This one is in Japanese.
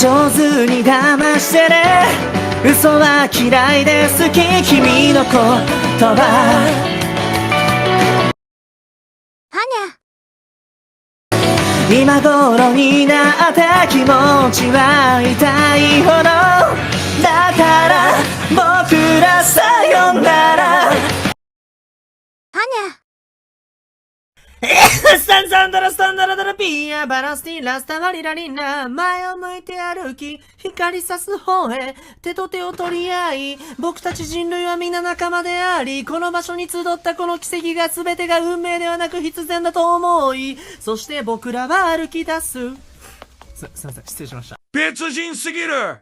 上手に騙してね。嘘は嫌いで好き君の言葉。はにゃ。今頃になった気持ちは痛いほど。だから僕らさよなら。はにゃ。スタンザンダラスタンダラダラピーアバラスティラスタワリラリンナ。前を向いて歩き光さす方へ手と手を取り合い、僕たち人類は皆仲間であり、この場所に集ったこの奇跡が全てが運命ではなく必然だと思い、そして僕らは歩き出す。すいません、失礼しました。別人すぎる。